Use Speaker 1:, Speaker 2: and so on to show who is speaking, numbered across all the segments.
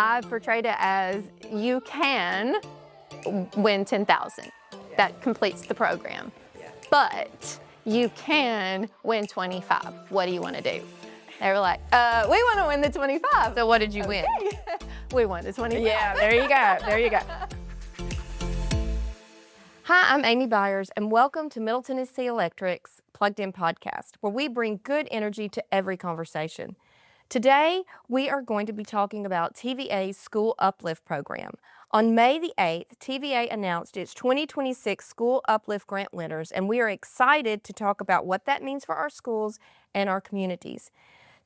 Speaker 1: I portrayed it as you can win 10,000. That completes the program. But you can win 25. What do you want to do? They were like, we want to win the 25.
Speaker 2: So what did you win?
Speaker 1: We won the 25.
Speaker 2: Yeah, there you go. There you go.
Speaker 3: Hi, I'm Amy Byers, and welcome to Middle Tennessee Electric's Plugged In podcast, where we bring good energy to every conversation. Today, we are going to be talking about TVA's School Uplift Program. On May the 8th, TVA announced its 2026 School Uplift Grant winners, and we are excited to talk about what that means for our schools and our communities.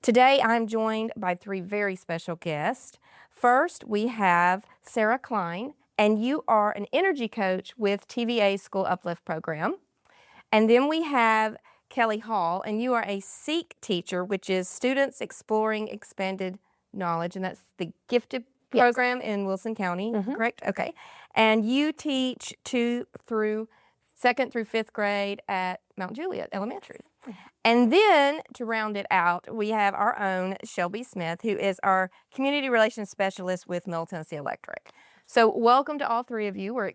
Speaker 3: Today, I'm joined by three very special guests. First, we have Sarah Cline, and you are an energy coach with TVA's School Uplift Program. And then we have Kelli Hall, and you are a SEEK teacher, which is Students Exploring Expanded Knowledge, and that's the gifted program in Wilson County, correct? Okay. And you teach 2nd through 5th grade at Mount Juliet Elementary. And then to round it out, we have our own Shelby Smith, who is our Community Relations Specialist with Middle Tennessee Electric. So welcome to all three of you. We're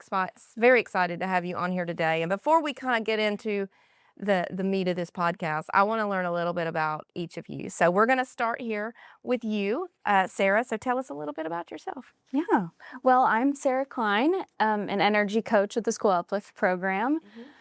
Speaker 3: very excited to have you on here today. And before we kind of get into the meat of this podcast, I want to learn a little bit about each of you. So we're going to start here with you, Sarah. So tell us a little bit about yourself.
Speaker 4: Yeah. Well, I'm Sarah Cline, an energy coach with the School Uplift Program.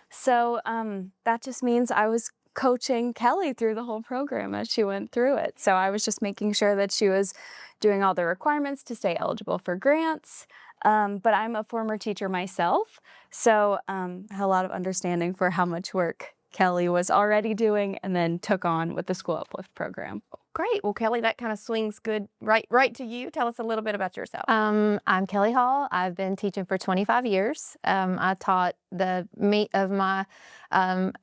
Speaker 4: So that just means I was coaching Kelli through the whole program as she went through it. So I was just making sure that she was doing all the requirements to stay eligible for grants. But I'm a former teacher myself, so I had a lot of understanding for how much work Kelli was already doing and then took on with the School Uplift Program.
Speaker 3: Great. Well, Kelli, that kind of swings good right to you. Tell us a little bit about yourself.
Speaker 1: I'm Kelli Hall. I've been teaching for 25 years. I taught the meat of my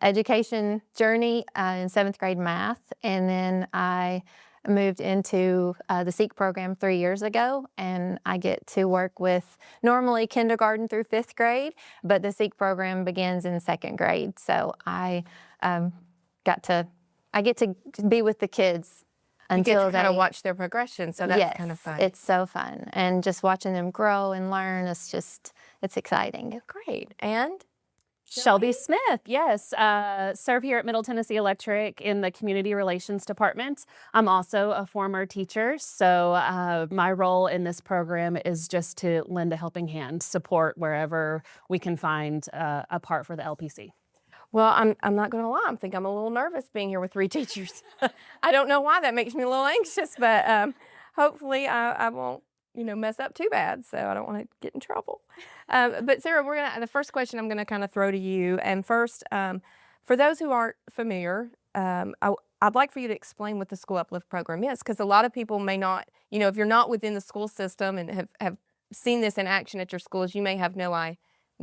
Speaker 1: education journey in 7th grade math, and then I moved into the SEEK program 3 years ago, and I get to work with normally kindergarten through 5th grade, but the SEEK program begins in 2nd grade. So I get to be with the kids until
Speaker 3: you get to kind
Speaker 1: they
Speaker 3: of watch their progression, so that's kind of fun.
Speaker 1: It's so fun, and just watching them grow and learn, it's exciting.
Speaker 3: Great. And
Speaker 5: Shelby Smith, yes. Serve here at Middle Tennessee Electric in the Community Relations Department. I'm also a former teacher, so my role in this program is just to lend a helping hand, support wherever we can find a part for the LPC.
Speaker 3: well, I'm not going to lie. I think I'm a little nervous being here with three teachers. I don't know why. That makes me a little anxious, but hopefully I won't mess up too bad, so I don't want to get in trouble. But Sarah, the first question I'm gonna kind of throw to you. And first, for those who aren't familiar, I'd like for you to explain what the School Uplift Program is, because a lot of people may not, if you're not within the school system and have seen this in action at your schools, you may have no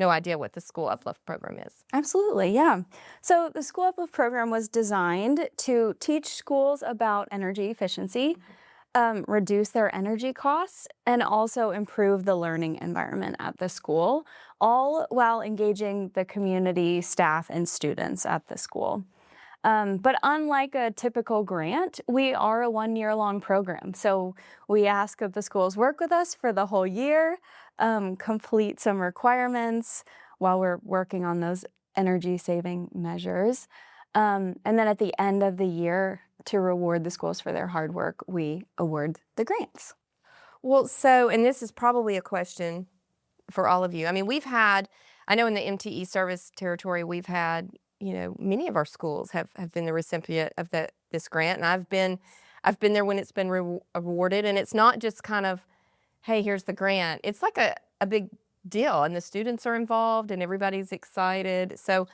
Speaker 3: idea what the School Uplift Program is.
Speaker 4: Absolutely, yeah. So the School Uplift Program was designed to teach schools about energy efficiency, reduce their energy costs, and also improve the learning environment at the school, all while engaging the community, staff, and students at the school. But unlike a typical grant, we are a 1-year-long program. So we ask that the schools work with us for the whole year, complete some requirements while we're working on those energy-saving measures. And then at the end of the year, to reward the schools for their hard work, we award the grants.
Speaker 3: Well, and this is probably a question for all of you. I mean, I know in the MTE service territory, we've had, many of our schools have been the recipient of this grant, and I've been there when it's been awarded, and it's not just kind of, hey, here's the grant. It's like a big deal, and the students are involved, and everybody's excited. So,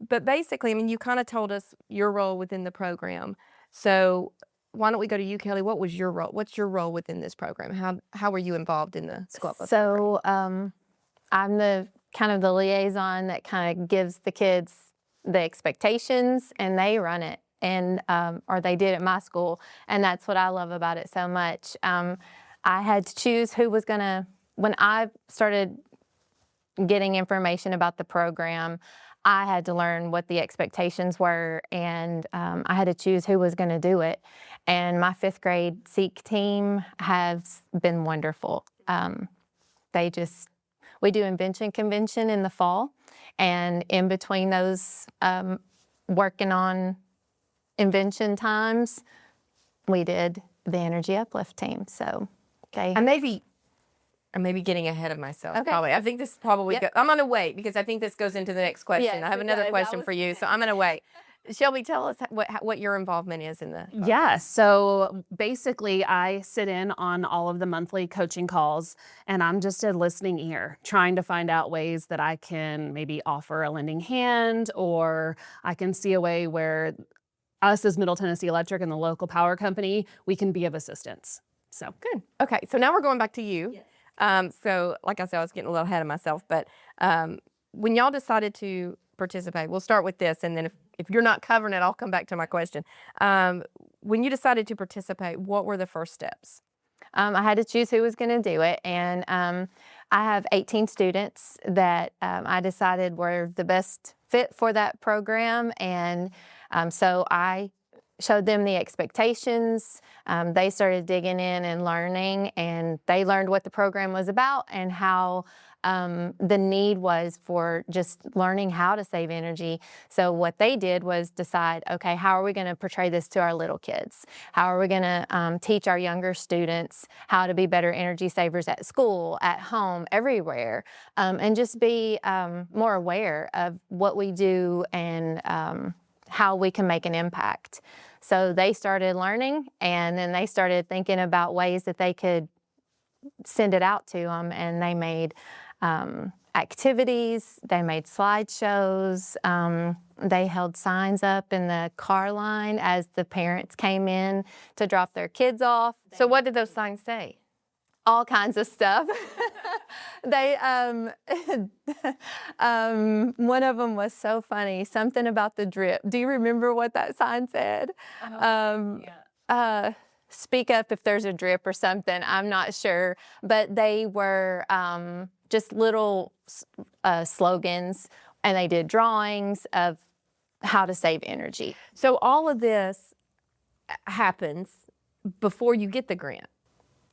Speaker 3: But basically, I mean, you kind of told us your role within the program. So why don't we go to you, Kelli? What was your role? What's your role within this program? How were you involved in the School Uplift program?
Speaker 1: So I'm the kind of the liaison that kind of gives the kids the expectations, and they run it, and or they did at my school, and that's what I love about it so much. I had to choose who was gonna, when I started getting information about the program, I had to learn what the expectations were, and I had to choose who was going to do it. And my 5th grade SEEK team has been wonderful. We do invention convention in the fall, and in between those working on invention times, we did the Energy Uplift team. So, okay.
Speaker 3: I'm maybe getting ahead of myself.
Speaker 1: Okay.
Speaker 3: Probably. I think this probably.
Speaker 1: Yep.
Speaker 3: I'm going to wait because I think this goes into the next question.
Speaker 1: Yes,
Speaker 3: I have
Speaker 1: it
Speaker 3: another
Speaker 1: does.
Speaker 3: question for you, so I'm going to wait. Shelby, tell us what your involvement is in the.
Speaker 5: Yeah, so basically I sit in on all of the monthly coaching calls, and I'm just a listening ear, trying to find out ways that I can maybe offer a lending hand, or I can see a way where us as Middle Tennessee Electric and the local power company, we can be of assistance. So
Speaker 3: Good. Okay, so now we're going back to you. Yes. So like I said, I was getting a little ahead of myself, but when y'all decided to participate, we'll start with this, and then if you're not covering it, I'll come back to my question. When you decided to participate, what were the first steps?
Speaker 1: I had to choose who was going to do it, and I have 18 students that I decided were the best fit for that program, and so I showed them the expectations. They started digging in and learning, and they learned what the program was about and how the need was for just learning how to save energy. So what they did was decide, okay, how are we going to portray this to our little kids? How are we going to teach our younger students how to be better energy savers at school, at home, everywhere, and just be more aware of what we do and how we can make an impact. So they started learning, and then they started thinking about ways that they could send it out to them, and they made activities, they made slideshows, they held signs up in the car line as the parents came in to drop their kids off.
Speaker 3: So what did those signs say?
Speaker 1: All kinds of stuff. They, one of them was so funny, something about the drip. Do you remember what that sign said? Speak up if there's a drip or something, I'm not sure. But they were just little slogans, and they did drawings of how to save energy.
Speaker 3: So all of this happens before you get the grant.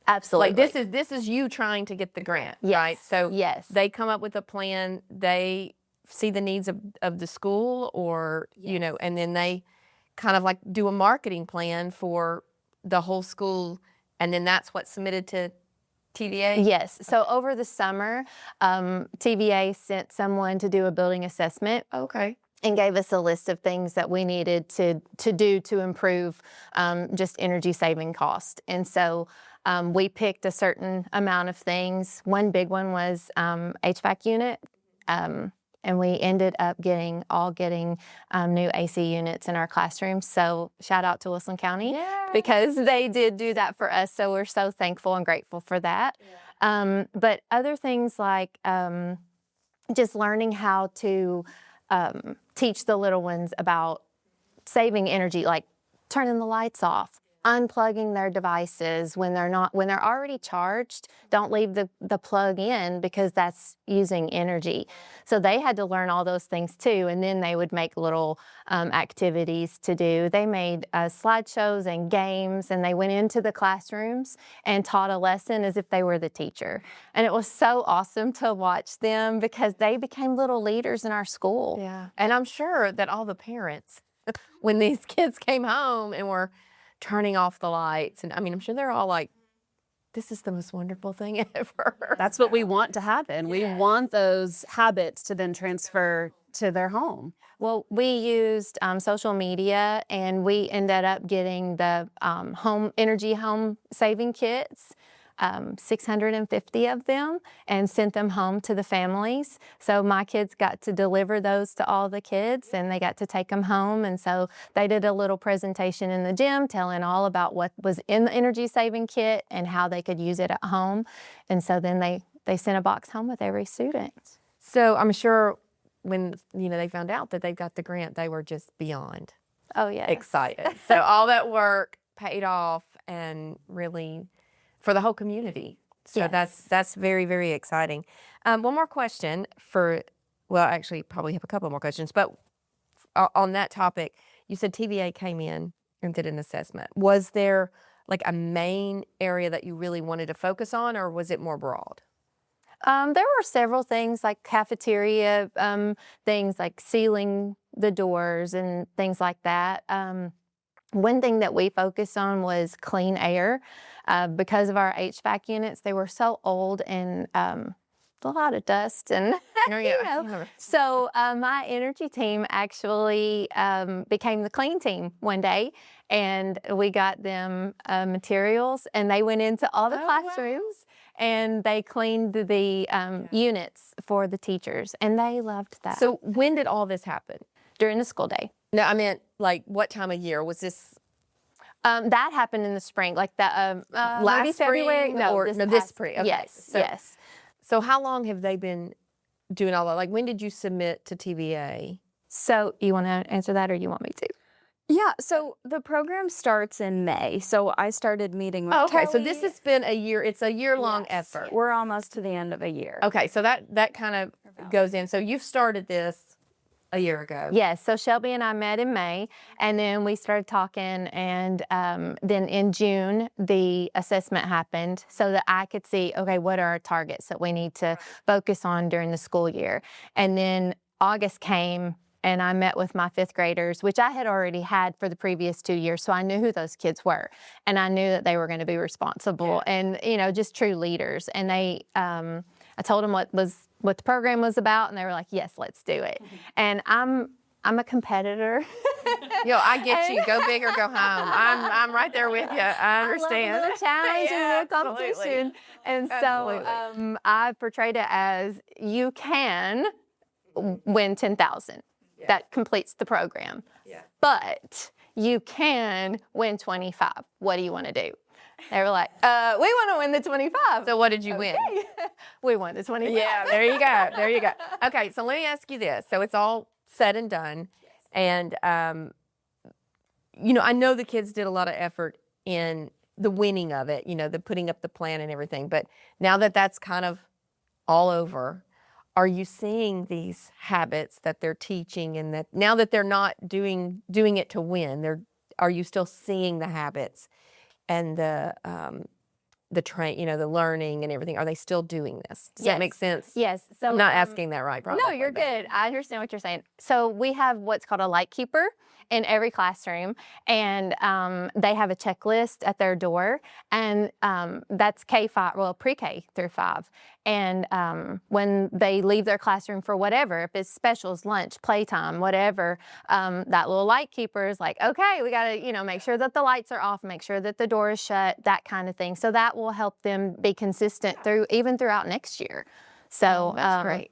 Speaker 1: Absolutely.
Speaker 3: Like this is you trying to get the grant,
Speaker 1: Yes.
Speaker 3: right? So
Speaker 1: yes.
Speaker 3: they come up with a plan, they see the needs of the school, or you know, and then they kind of like do a marketing plan for the whole school, and then that's what's submitted to TVA?
Speaker 1: Yes. So over the summer, TVA sent someone to do a building assessment.
Speaker 3: Okay.
Speaker 1: And gave us a list of things that we needed to do to improve just energy saving cost. And so we picked a certain amount of things. One big one was HVAC unit. And we ended up getting new AC units in our classrooms. So shout out to Wilson County because they did do that for us. So we're so thankful and grateful for that. Yeah. But other things like just learning how to teach the little ones about saving energy, like turning the lights off, unplugging their devices when they're already charged. Don't leave the plug in because that's using energy. So they had to learn all those things too, and then they would make little activities to do. They made slideshows and games, and they went into the classrooms and taught a lesson as if they were the teacher. And it was so awesome to watch them because they became little leaders in our school.
Speaker 3: Yeah, and I'm sure that all the parents, when these kids came home and were turning off the lights, and I mean, I'm sure they're all like, this is the most wonderful thing ever.
Speaker 5: that's what we want to happen. We want those habits to then transfer to their home.
Speaker 1: Well, we used social media, and we ended up getting the home saving kits, 650 of them, and sent them home to the families. So my kids got to deliver those to all the kids, and they got to take them home. And so they did a little presentation in the gym telling all about what was in the energy saving kit and how they could use it at home. And so then they sent a box home with every student.
Speaker 3: So I'm sure when they found out that they got the grant, they were just beyond excited. So all that work paid off, and really for the whole community. So that's very, very exciting. One more question for well, actually, probably have a couple more questions, but on that topic, you said TVA came in and did an assessment. Was there like a main area that you really wanted to focus on, or was it more broad?
Speaker 1: There were several things like cafeteria, things like sealing the doors and things like that. One thing that we focused on was clean air. Because of our HVAC units, they were so old and a lot of dust and
Speaker 3: Oh,
Speaker 1: you
Speaker 3: yeah.
Speaker 1: know. So my energy team actually became the clean team one day, and we got them materials, and they went into all the
Speaker 3: Oh, wow.
Speaker 1: classrooms and they cleaned the units for the teachers, and they loved that.
Speaker 3: So when did all this happen?
Speaker 1: During the school day.
Speaker 3: No, I meant like what time of year was this?
Speaker 1: That happened in the spring, like the maybe
Speaker 3: Last
Speaker 1: February.
Speaker 3: spring
Speaker 1: No,
Speaker 3: or
Speaker 1: this
Speaker 3: no, this
Speaker 1: past-
Speaker 3: spring. Okay.
Speaker 1: Yes,
Speaker 3: So-
Speaker 1: yes.
Speaker 3: So how long have they been doing all that? Like when did you submit to TVA?
Speaker 1: So you want to answer that, or you want me to?
Speaker 4: Yeah, so the program starts in May. So I started meeting with
Speaker 3: Okay, so
Speaker 4: Kelli.
Speaker 3: this has been a year. It's a year-long
Speaker 4: Yes,
Speaker 3: effort.
Speaker 4: We're almost to the end of a year.
Speaker 3: Okay, so that kind of goes in. So you've started this a year ago.
Speaker 1: Yes. So Shelby and I met in May, and then we started talking, and then in June the assessment happened, so that I could see, okay, what are our targets that we need to focus on during the school year. And then August came, and I met with my fifth graders, which I had already had for the previous 2 years. So I knew who those kids were, and I knew that they were going to be responsible and, just true leaders. And they, I told them what the program was about, and they were like, yes, let's do it. And I'm a competitor.
Speaker 3: Yo, I get you. Go big or go home. I'm right there with you. I understand.
Speaker 1: I love a little challenge and a
Speaker 3: Yeah,
Speaker 1: little competition. And so I portrayed it as you can win 10,000. That completes the program.
Speaker 3: Yeah.
Speaker 1: But you can win 25. What do you want to do? They were like, we want to win the 25.
Speaker 3: So what did you win?
Speaker 1: We won the 25.
Speaker 3: Yeah, there you go. There you go. Okay, so let me ask you this. So it's all said and done. And, I know the kids did a lot of effort in the winning of it, the putting up the plan and everything. But now that that's kind of all over, are you seeing these habits that they're teaching, and that now that they're not doing it to win, are you still seeing the habits and the the learning and everything? Are they still doing this? Does that make sense?
Speaker 1: Yes. So
Speaker 3: I'm not asking that right, probably.
Speaker 1: No, you're good. I understand what you're saying. So we have what's called a light keeper in every classroom, and they have a checklist at their door, and that's K-5, well, pre-K through 5. And when they leave their classroom for whatever, if it's specials, lunch, playtime, whatever, that little light keeper is like, okay, we got to, make sure that the lights are off, make sure that the door is shut, that kind of thing. So that will help them be consistent even throughout next year. So
Speaker 3: That's great.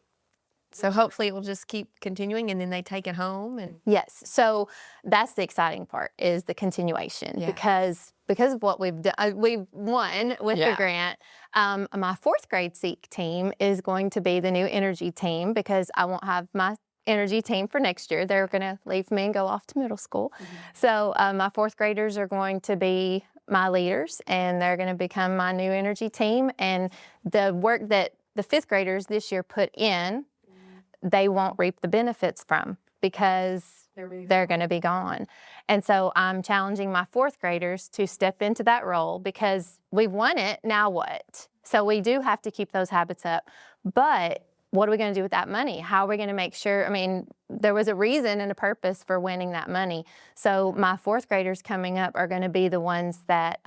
Speaker 3: So hopefully it will just keep continuing, and then they take it home. And
Speaker 1: yes, so that's the exciting part, is the continuation, because of what we've done, we've won with the grant. My fourth grade SEEK team is going to be the new energy team, because I won't have my energy team for next year. They're going to leave me and go off to middle school. So my fourth graders are going to be my leaders, and they're going to become my new energy team. And the work that the fifth graders this year put in, they won't reap the benefits from, because they're going to be gone. And so I'm challenging my fourth graders to step into that role, because we've won it, now what? So we do have to keep those habits up. But what are we going to do with that money? How are we going to make sure? There was a reason and a purpose for winning that money. So my fourth graders coming up are going to be the ones that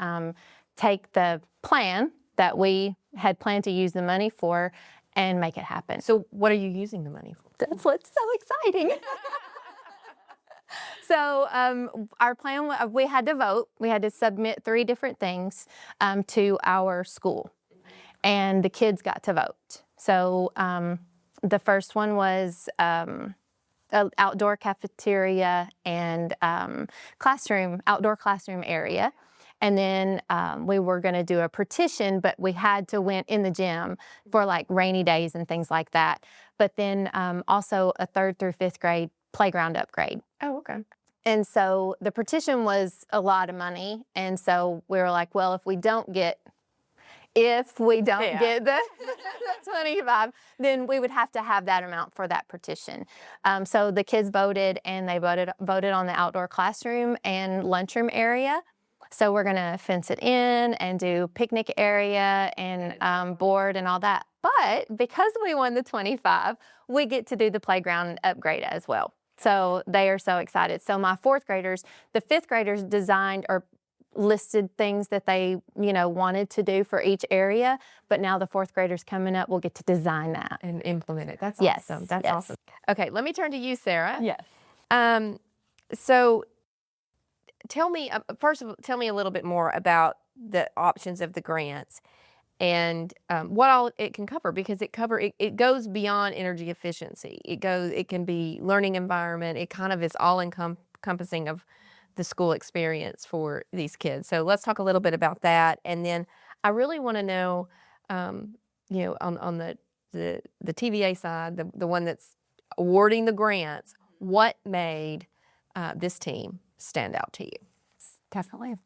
Speaker 1: take the plan that we had planned to use the money for and make it happen.
Speaker 3: so what are you using the money for?
Speaker 1: That's what's so exciting. So our plan, we had to vote. We had to submit 3 different things to our school, and the kids got to vote. So the first one was an outdoor cafeteria and outdoor classroom area. And then we were going to do a partition, but we had to win in the gym for like rainy days and things like that. But then also a 3rd through 5th grade playground upgrade.
Speaker 3: Oh, okay.
Speaker 1: And so the partition was a lot of money. And so we were like, well, if we don't get if we don't
Speaker 3: Yeah.
Speaker 1: get the 25, then we would have to have that amount for that partition. So the kids voted, and they voted on the outdoor classroom and lunchroom area. So we're going to fence it in and do picnic area and board and all that. But because we won the 25, we get to do the playground upgrade as well. So they are so excited. So my fourth graders, the fifth graders designed or listed things that they, wanted to do for each area. But now the fourth graders coming up will get to design that.
Speaker 3: And implement it. That's
Speaker 1: Yes,
Speaker 3: awesome. That's
Speaker 1: yes.
Speaker 3: awesome. Okay, let me turn to you, Sarah.
Speaker 4: Yes.
Speaker 3: So tell me, first of all, tell me a little bit more about the options of the grants and what all it can cover, because it goes beyond energy efficiency. It can be learning environment. It kind of is all encompassing of the school experience for these kids. So let's talk a little bit about that. And then I really want to know, on the TVA side, the one that's awarding the grants, what made this team stand out to you?
Speaker 1: Definitely.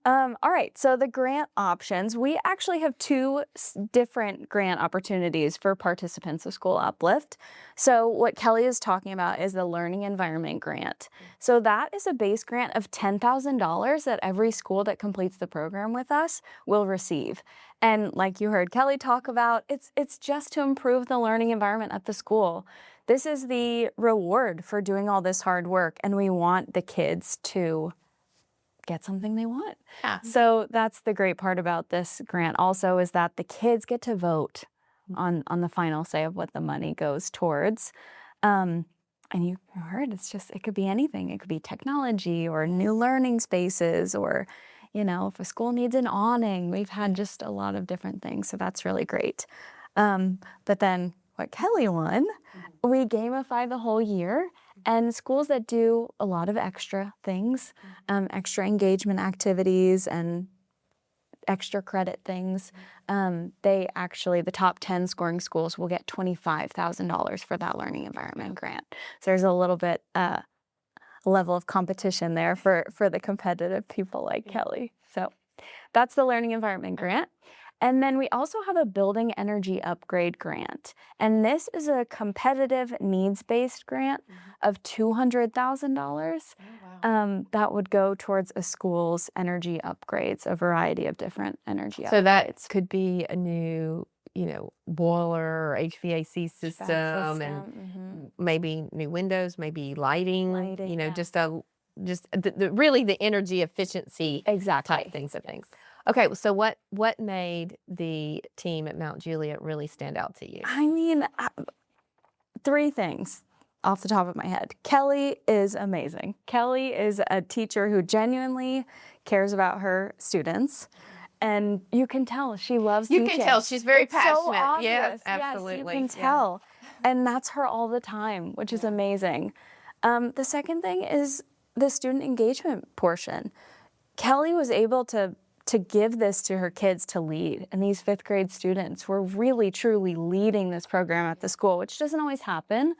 Speaker 4: All right, so the grant options, we actually have two different grant opportunities for participants of School Uplift. So what Kelli is talking about is the Learning Environment Grant. So that is a base grant of $10,000 that every school that completes the program with us will receive. And like you heard Kelli talk about, it's just to improve the learning environment at the school. This is the reward for doing all this hard work, and we want the kids to get something they want.
Speaker 3: Yeah.
Speaker 4: So that's the great part about this grant also, is that the kids get to vote on the final say of what the money goes towards. And you heard, it could be anything. It could be technology or new learning spaces, or, if a school needs an awning. We've had just a lot of different things. So that's really great. But then what Kelli won, we gamify the whole year. And schools that do a lot of extra things, extra engagement activities and extra credit things, the top 10 scoring schools will get $25,000 for that learning environment grant. So there's a little bit level of competition there for the competitive people like Kelli. So that's the learning environment grant. And then we also have a building energy upgrade grant. And this is a competitive needs-based grant of $200,000 that would go towards a school's energy upgrades, a variety of different energy upgrades.
Speaker 3: So that could be a new, boiler or HVAC system, and maybe new windows, maybe lighting,
Speaker 4: yeah.
Speaker 3: really the energy efficiency
Speaker 4: Exactly.
Speaker 3: type things. Okay, so what made the team at Mount Juliet really stand out to you?
Speaker 4: I mean, three things off the top of my head. Kelli is amazing. Kelli is a teacher who genuinely cares about her students. And you can tell she loves teaching.
Speaker 3: You can tell she's very
Speaker 4: It's so
Speaker 3: passionate.
Speaker 4: obvious.
Speaker 3: Yes, absolutely.
Speaker 4: Yes, you can tell. And that's her all the time, which is amazing. The second thing is the student engagement portion. Kelli was able to give this to her kids to lead. And these fifth grade students were really, truly leading this program at the school, which doesn't always happen.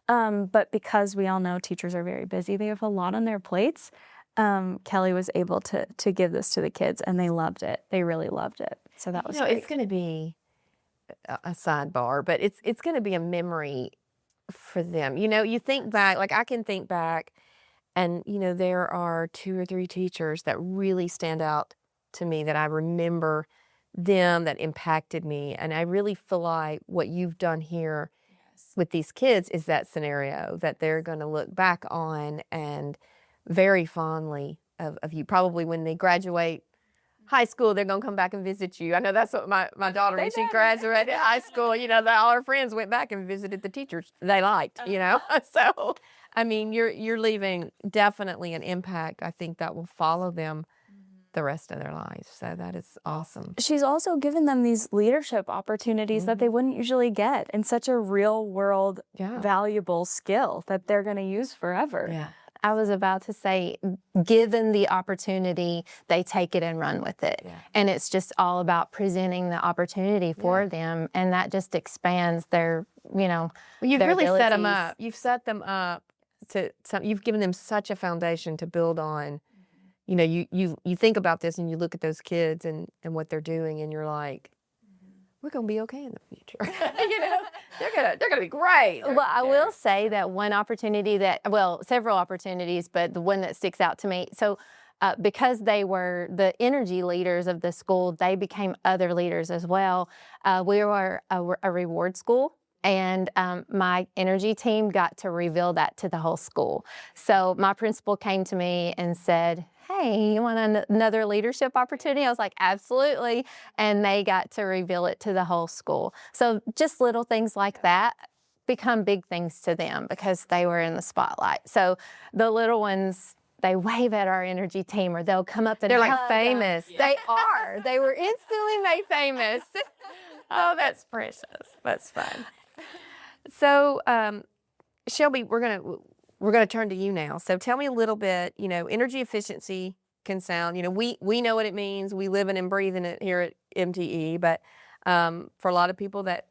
Speaker 4: But because we all know teachers are very busy, they have a lot on their plates. Kelli was able to give this to the kids, and they loved it. They really loved it. So that was great.
Speaker 3: It's going to be a sidebar, but it's going to be a memory for them. You think back, like I can think back, and there are 2 or 3 teachers that really stand out to me that I remember them, that impacted me. And I really feel like what you've done here with these kids is that scenario that they're going to look back on and very fondly of you. Probably when they graduate high school, they're going to come back and visit you. I know that's what my daughter, when she graduated high school, all her friends went back and visited the teachers they liked, So, I mean, you're leaving definitely an impact. I think that will follow them the rest of their lives. So that is awesome.
Speaker 4: She's also given them these leadership opportunities that they wouldn't usually get, in such a real world valuable skill that they're going to use forever.
Speaker 3: Yeah.
Speaker 1: I was about to say, given the opportunity, they take it and run with it.
Speaker 3: Yeah.
Speaker 1: And it's just all about presenting the opportunity for them. And that just expands their,
Speaker 3: Well, you've
Speaker 1: their
Speaker 3: really set them
Speaker 1: abilities.
Speaker 3: up. You've set them up you've given them such a foundation to build on you know, you think about this and you look at those kids and what they're doing and you're like, we're going to be okay in the future. You know, they're gonna be great.
Speaker 1: Well, I will say that one opportunity several opportunities, but the one that sticks out to me. So because they were the energy leaders of the school, they became other leaders as well. We were a reward school. And my energy team got to reveal that to the whole school. So my principal came to me and said, hey, you want another leadership opportunity? I was like, absolutely. And they got to reveal it to the whole school. So just little things like that become big things to them because they were in the spotlight. So the little ones, they wave at our energy team or they'll come up and
Speaker 3: They're
Speaker 1: hug
Speaker 3: like
Speaker 1: them.
Speaker 3: famous.
Speaker 1: They are. They were instantly made famous.
Speaker 3: Oh, that's precious. That's fun. So, Shelby, we're gonna turn to you now. So, tell me a little bit. You know, energy efficiency can sound. You know, we know what it means. We live and breathe in it here at MTE. But for a lot of people that,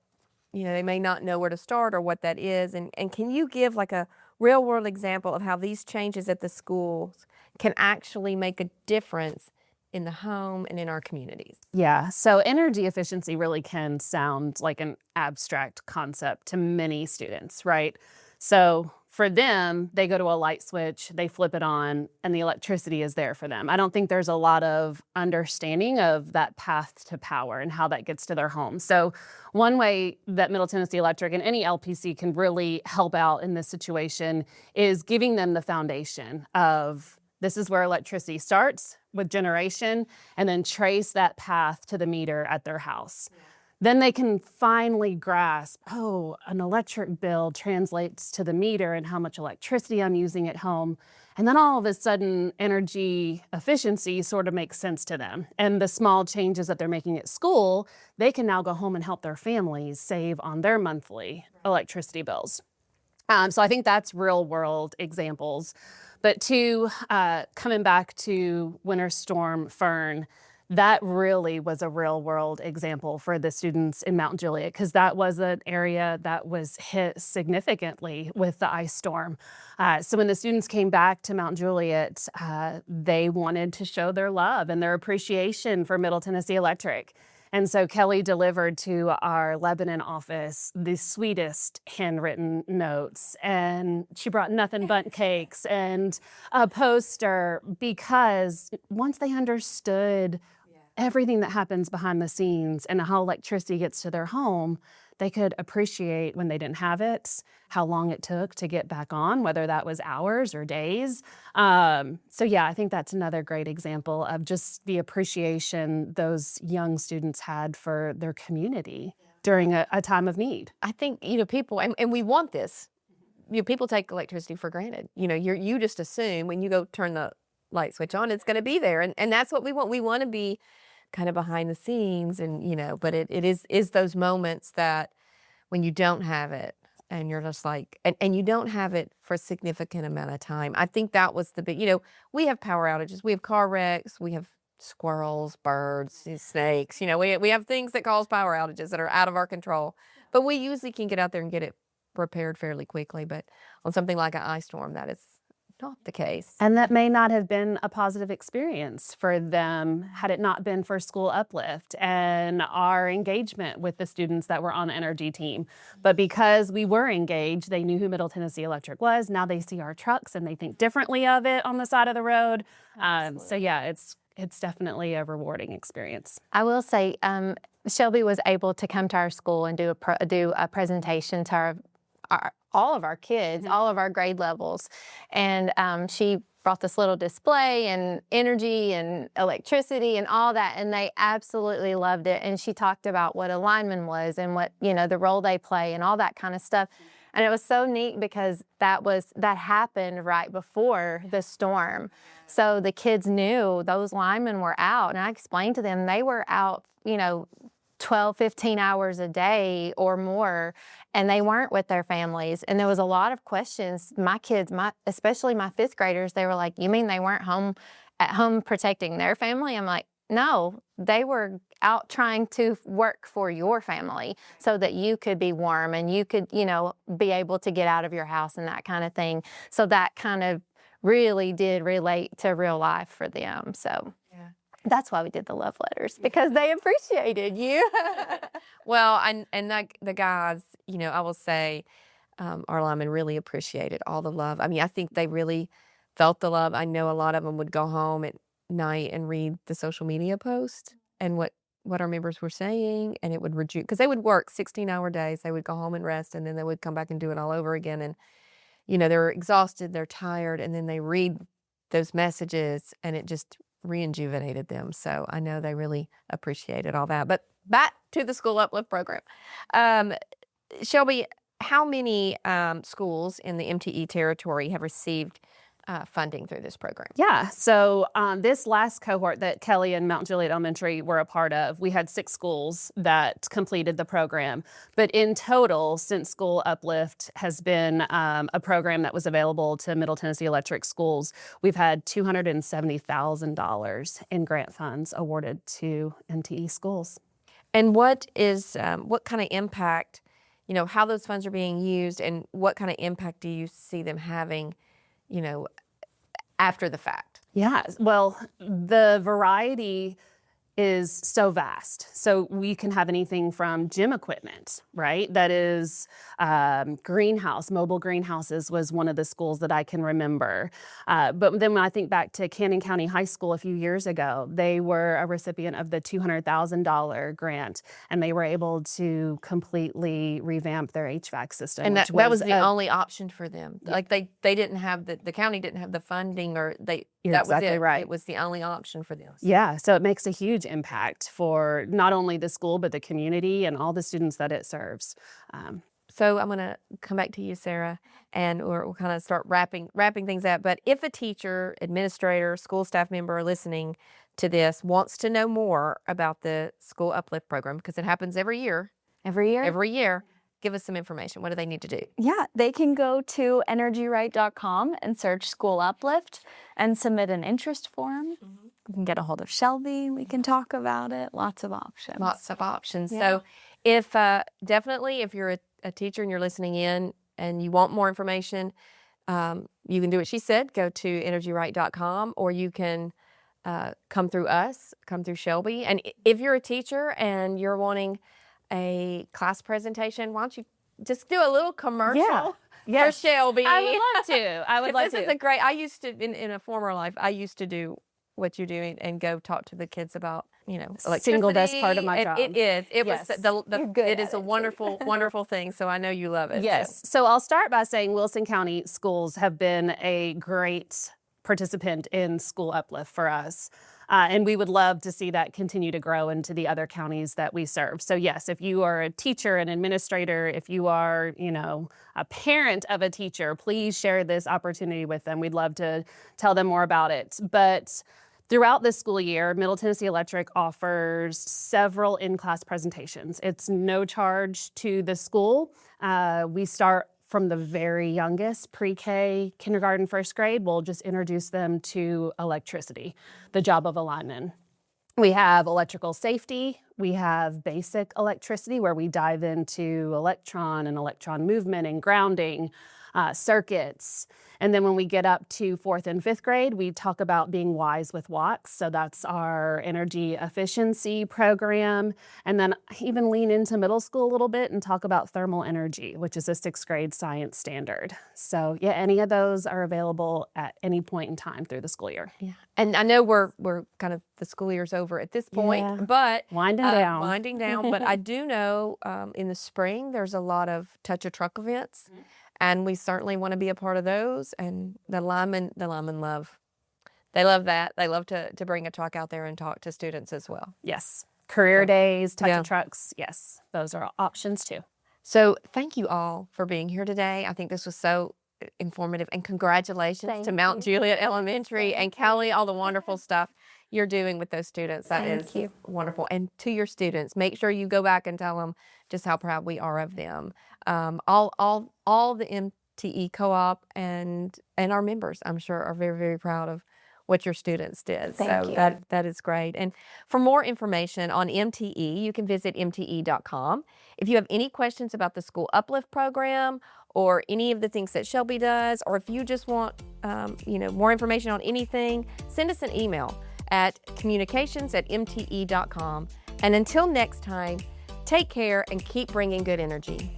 Speaker 3: you know, they may not know where to start or what that is. And can you give like a real world example of how these changes at the schools can actually make a difference in the home and in our communities?
Speaker 5: Yeah, so energy efficiency really can sound like an abstract concept to many students, right? So for them, they go to a light switch, they flip it on, and the electricity is there for them. I don't think there's a lot of understanding of that path to power and how that gets to their home. So one way that Middle Tennessee Electric and any LPC can really help out in this situation is giving them the foundation of this is where electricity starts with generation, and then trace that path to the meter at their house. Yeah. Then they can finally grasp, oh, an electric bill translates to the meter and how much electricity I'm using at home. And then all of a sudden, energy efficiency sort of makes sense to them. And the small changes that they're making at school, they can now go home and help their families save on their monthly electricity bills. So I think that's real world examples. But coming back to Winter Storm Fern, that really was a real world example for the students in Mount Juliet, because that was an area that was hit significantly with the ice storm. So when the students came back to Mount Juliet, they wanted to show their love and their appreciation for Middle Tennessee Electric. And so Kelli delivered to our Lebanon office the sweetest handwritten notes, and she brought nothing but cakes and a poster, because once they understood everything that happens behind the scenes and how electricity gets to their home, they could appreciate when they didn't have it, how long it took to get back on, whether that was hours or days. So yeah, I think that's another great example of just the appreciation those young students had for their community during a time of need.
Speaker 3: I think, you know, people, and we want this, you know, people take electricity for granted. You know, you just assume when you go turn the light switch on, it's going to be there. And that's what we want. We want to be kind of behind the scenes, and, you know, but it is those moments that when you don't have it and you're just like, and you don't have it for a significant amount of time. I think that was the big, you know, we have power outages, we have car wrecks, we have squirrels, birds, snakes, you know, we have things that cause power outages that are out of our control, but we usually can get out there and get it repaired fairly quickly. But on something like an ice storm, that is not the case.
Speaker 5: And that may not have been a positive experience for them had it not been for School Uplift and our engagement with the students that were on the energy team. But because we were engaged, they knew who Middle Tennessee Electric was. Now they see our trucks and they think differently of it on the side of the road. So yeah, it's definitely a rewarding experience.
Speaker 1: I will say, Shelby was able to come to our school and do a presentation to all of our kids, all of our grade levels. And she brought this little display and energy and electricity and all that, and they absolutely loved it. And she talked about what a lineman was and what, you know, the role they play and all that kind of stuff. And it was so neat because that happened right before the storm. So the kids knew those linemen were out, and I explained to them they were out, you know, 12, 15 hours a day or more, and they weren't with their families. And there was a lot of questions. My kids, especially my fifth graders, they were like, you mean they weren't at home protecting their family? I'm like, no, they were out trying to work for your family so that you could be warm and you could, you know, be able to get out of your house and that kind of thing. So that kind of really did relate to real life for them. So that's why we did the love letters, because they appreciated you.
Speaker 3: Well, and the guys, you know, I will say, our linemen really appreciated all the love. I mean, I think they really felt the love. I know a lot of them would go home at night and read the social media post and what our members were saying, and it would reduce, because they would work 16-hour days. They would go home and rest, and then they would come back and do it all over again. And, you know, they're exhausted, they're tired, and then they read those messages, and it just rejuvenated them. So I know they really appreciated all that. But back to the School Uplift program. Shelby, how many schools in the MTE territory have received funding through this program?
Speaker 5: Yeah, so this last cohort that Kelli and Mount Juliet Elementary were a part of, we had 6 schools that completed the program. But in total, since School Uplift has been a program that was available to Middle Tennessee Electric schools, we've had $270,000 in grant funds awarded to MTE schools.
Speaker 3: And what kind of impact, you know, how those funds are being used, and what kind of impact do you see them having, you know, after the fact?
Speaker 5: Yeah, well, the variety is so vast. So we can have anything from gym equipment, right? That is mobile greenhouses was one of the schools that I can remember. But then when I think back to Cannon County High School a few years ago, they were a recipient of the $200,000 grant, and they were able to completely revamp their HVAC system.
Speaker 3: And that was the only option for them.
Speaker 5: Yeah.
Speaker 3: Like they didn't have the county didn't have the funding, or
Speaker 5: You're
Speaker 3: that
Speaker 5: exactly
Speaker 3: was it.
Speaker 5: right.
Speaker 3: It was the only option for them.
Speaker 5: Yeah, so it makes a huge impact for not only the school, but the community and all the students that it serves.
Speaker 3: So I'm going to come back to you, Sarah, and we'll kind of start wrapping things up. But if a teacher, administrator, school staff member listening to this wants to know more about the School Uplift program, because it happens every year, give us some information. What do they need to do?
Speaker 4: Yeah, they can go to EnergyRight.com and search School Uplift and submit an interest form. You can get a hold of Shelby. We can talk about it. Lots of options.
Speaker 3: Lots of options.
Speaker 4: Yeah.
Speaker 3: So if definitely, if you're a teacher and you're listening in and you want more information, you can do what she said. Go to EnergyRight.com, or you can come through Shelby. And if you're a teacher and you're wanting a class presentation, why don't you just do a little commercial for Shelby?
Speaker 5: I would love to.
Speaker 3: This is a great, I used to, in a former life, I used to do what you do and go talk to the kids about, you know, electricity.
Speaker 5: Single best part of my job.
Speaker 3: It is. It
Speaker 5: Yes.
Speaker 3: was it is a wonderful, wonderful thing. So I know you love it.
Speaker 5: Yes. So I'll start by saying Wilson County schools have been a great participant in School Uplift for us. And we would love to see that continue to grow into the other counties that we serve. So yes, if you are a teacher, an administrator, if you are, you know, a parent of a teacher, please share this opportunity with them. We'd love to tell them more about it. But throughout this school year, Middle Tennessee Electric offers several in-class presentations. It's no charge to the school. We start from the very youngest, pre-K, kindergarten, first grade. We'll just introduce them to electricity, the job of a lineman. We have electrical safety. We have basic electricity, where we dive into electron and electron movement and grounding, circuits. And then when we get up to 4th and 5th grade, we talk about being wise with watts. So that's our energy efficiency program. And then even lean into middle school a little bit and talk about thermal energy, which is a 6th grade science standard. So yeah, any of those are available at any point in time through the school year.
Speaker 3: Yeah. And I know we're kind of, the school year's over at this point, but
Speaker 5: Winding down.
Speaker 3: But I do know in the spring there's a lot of Touch a Truck events. And we certainly want to be a part of those. And the linemen love that. They love to bring a truck out there and talk to students as well.
Speaker 5: Yes. Career days, touch of trucks. Yes. Those are options too.
Speaker 3: So thank you all for being here today. I think this was so informative, and congratulations to Mount Juliet Elementary and Kelli, all the wonderful stuff you're doing with those students. That is wonderful. And to your students, make sure you go back and tell them just how proud we are of them. All the MTE co-op and our members, I'm sure, are very, very proud of what your students did.
Speaker 4: Thank you.
Speaker 3: That is great. And for more information on MTE, you can visit mte.com. If you have any questions about the School Uplift program or any of the things that Shelby does, or if you just want more information on anything, send us an email at communications@mte.com. And until next time, take care and keep bringing good energy.